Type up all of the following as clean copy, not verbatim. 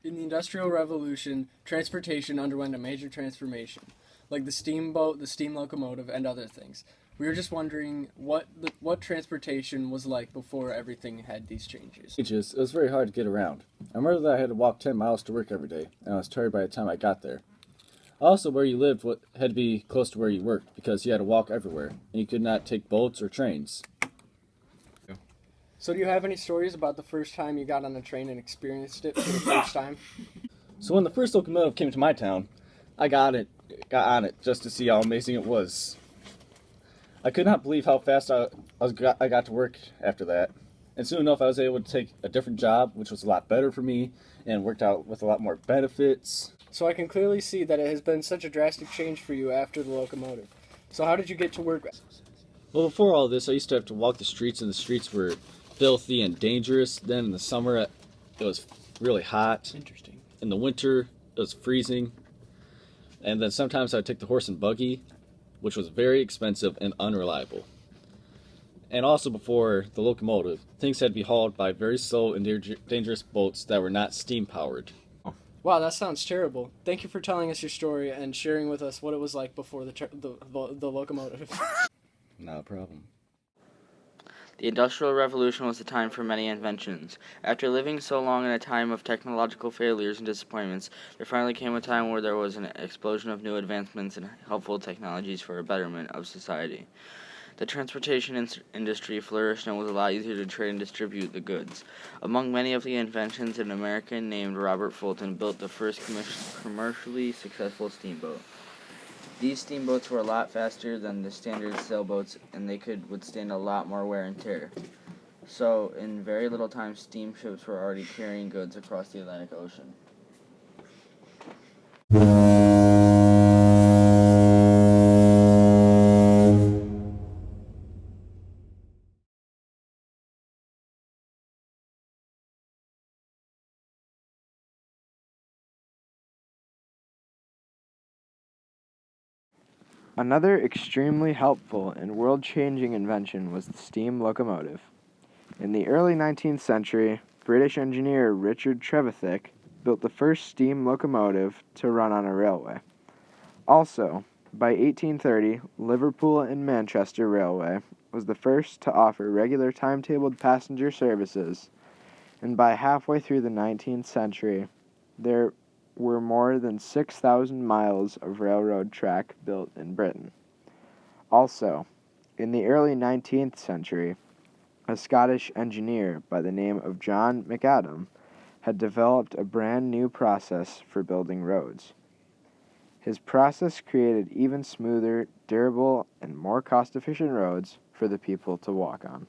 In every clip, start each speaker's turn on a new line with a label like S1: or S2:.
S1: In the Industrial Revolution, transportation underwent a major transformation, like the steamboat, the steam locomotive, and other things. We were just wondering what transportation was like before everything had these changes.
S2: It was very hard to get around. I remember that I had to walk 10 miles to work every day, and I was tired by the time I got there. Also, where you lived had to be close to where you worked, because you had to walk everywhere, and you could not take boats or trains.
S1: So, do you have any stories about the first time you got on a train and experienced it for the first time?
S2: So when the first locomotive came to my town, I got on it just to see how amazing it was. I could not believe how fast I got to work after that. And soon enough, I was able to take a different job, which was a lot better for me, and worked out with a lot more benefits.
S1: So, I can clearly see that it has been such a drastic change for you after the locomotive. So, how did you get to work?
S2: Well, before all this, I used to have to walk the streets, and the streets were filthy and dangerous. Then in the summer, it was really hot.
S1: Interesting.
S2: In the winter, it was freezing. And then sometimes I'd take the horse and buggy, which was very expensive and unreliable. And also before the locomotive, things had to be hauled by very slow and dangerous boats that were not steam powered.
S1: Wow, that sounds terrible. Thank you for telling us your story and sharing with us what it was like before the locomotive.
S2: Not a problem.
S3: The Industrial Revolution was a time for many inventions. After living so long in a time of technological failures and disappointments, there finally came a time where there was an explosion of new advancements and helpful technologies for a betterment of society. The transportation industry flourished and it was a lot easier to trade and distribute the goods. Among many of the inventions, an American named Robert Fulton built the first commercially successful steamboat. These steamboats were a lot faster than the standard sailboats, and they could withstand a lot more wear and tear. So, in very little time, steamships were already carrying goods across the Atlantic Ocean.
S4: Another extremely helpful and world-changing invention was the steam locomotive. In the early 19th century, British engineer Richard Trevithick built the first steam locomotive to run on a railway. Also, by 1830, Liverpool and Manchester Railway was the first to offer regular timetabled passenger services, and by halfway through the 19th century, there were more than 6,000 miles of railroad track built in Britain. Also, in the early 19th century, a Scottish engineer by the name of John McAdam had developed a brand new process for building roads. His process created even smoother, durable, and more cost-efficient roads for the people to walk on.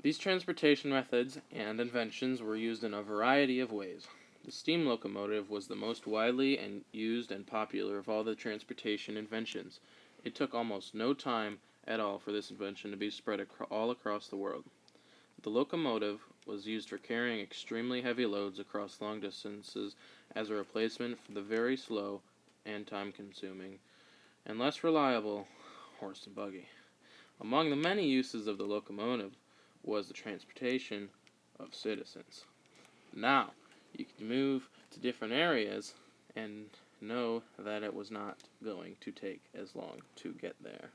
S5: These transportation methods and inventions were used in a variety of ways. The steam locomotive was the most widely used and popular of all the transportation inventions. It took almost no time at all for this invention to be spread all across the world. The locomotive was used for carrying extremely heavy loads across long distances as a replacement for the very slow and time-consuming and less reliable horse and buggy. Among the many uses of the locomotive was the transportation of citizens. Now, you can move to different areas and know that it was not going to take as long to get there.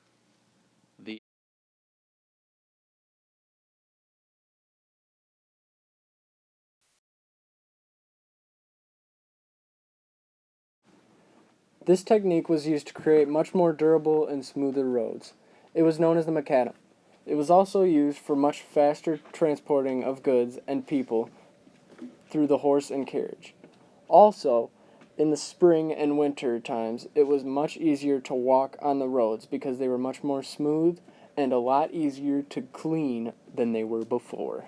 S1: This technique was used to create much more durable and smoother roads. It was known as the macadam. It was also used for much faster transporting of goods and people through the horse and carriage. Also, in the spring and winter times, it was much easier to walk on the roads because they were much more smooth and a lot easier to clean than they were before.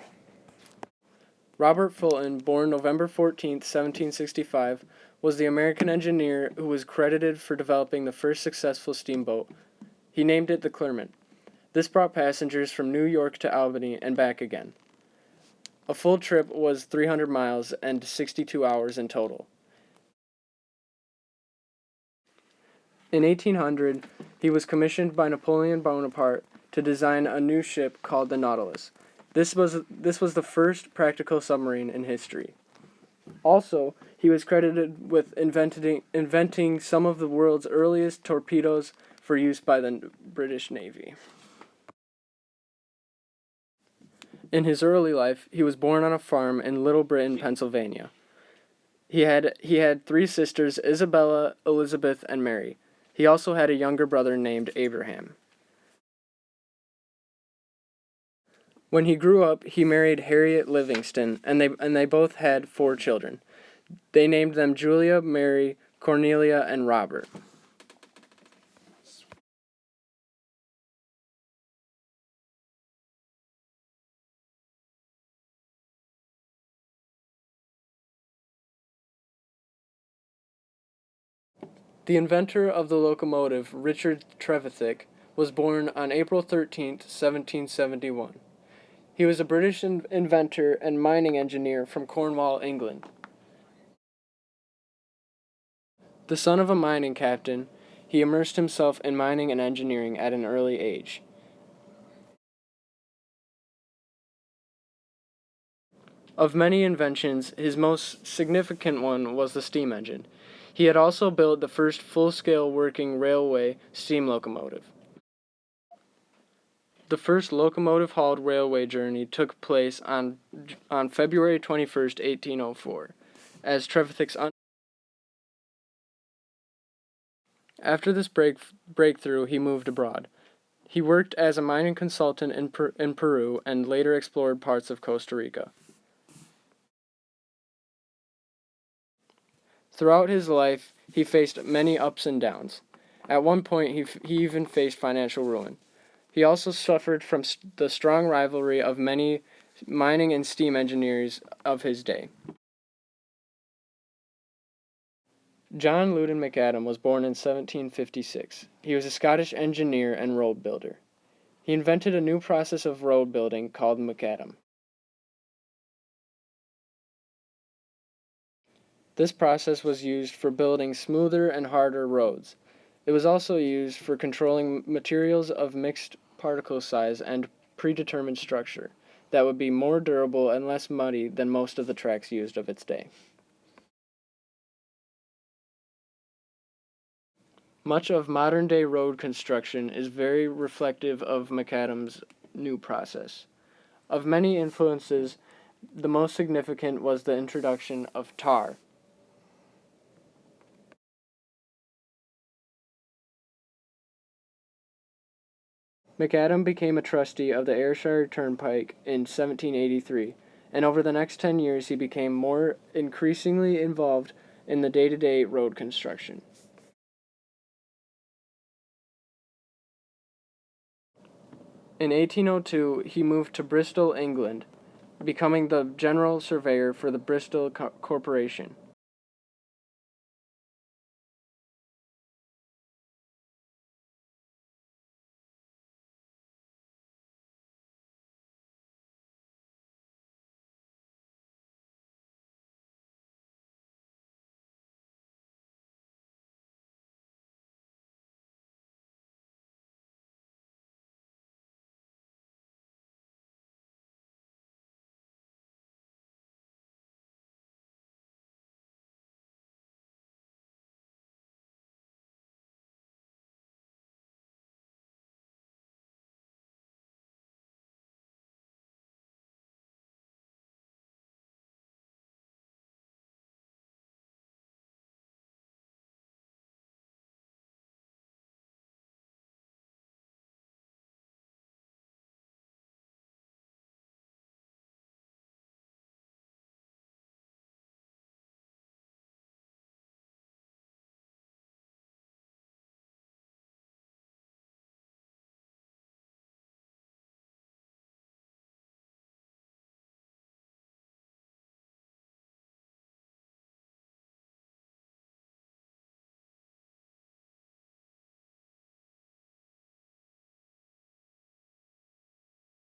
S1: Robert Fulton, born November 14, 1765, was the American engineer who was credited for developing the first successful steamboat. He named it the Clermont. This brought passengers from New York to Albany and back again. A full trip was 300 miles and 62 hours in total. In 1800, he was commissioned by Napoleon Bonaparte to design a new ship called the Nautilus. This was the first practical submarine in history. Also, he was credited with inventing some of the world's earliest torpedoes for use by the British Navy. In his early life, he was born on a farm in Little Britain, Pennsylvania. He had 3 sisters, Isabella, Elizabeth, and Mary. He also had a younger brother named Abraham. When he grew up, he married Harriet Livingston, and they both had 4 children. They named them Julia, Mary, Cornelia, and Robert. The inventor of the locomotive, Richard Trevithick, was born on April 13, 1771. He was a British inventor and mining engineer from Cornwall, England. The son of a mining captain, he immersed himself in mining and engineering at an early age. Of many inventions, his most significant one was the steam engine. He had also built the first full-scale working railway steam locomotive. The first locomotive-hauled railway journey took place on February 21st, 1804, as Trevithick's After this breakthrough, he moved abroad. He worked as a mining consultant in Peru and later explored parts of Costa Rica. Throughout his life, he faced many ups and downs. At one point, he even faced financial ruin. He also suffered from the strong rivalry of many mining and steam engineers of his day. John Loudon McAdam was born in 1756. He was a Scottish engineer and road builder. He invented a new process of road building called macadam. This process was used for building smoother and harder roads. It was also used for controlling materials of mixed particle size and predetermined structure that would be more durable and less muddy than most of the tracks used of its day. Much of modern-day road construction is very reflective of macadam's new process. Of many influences, the most significant was the introduction of tar. McAdam became a trustee of the Ayrshire Turnpike in 1783, and over the next 10 years he became more increasingly involved in the day-to-day road construction. In 1802, he moved to Bristol, England, becoming the general surveyor for the Bristol Corporation.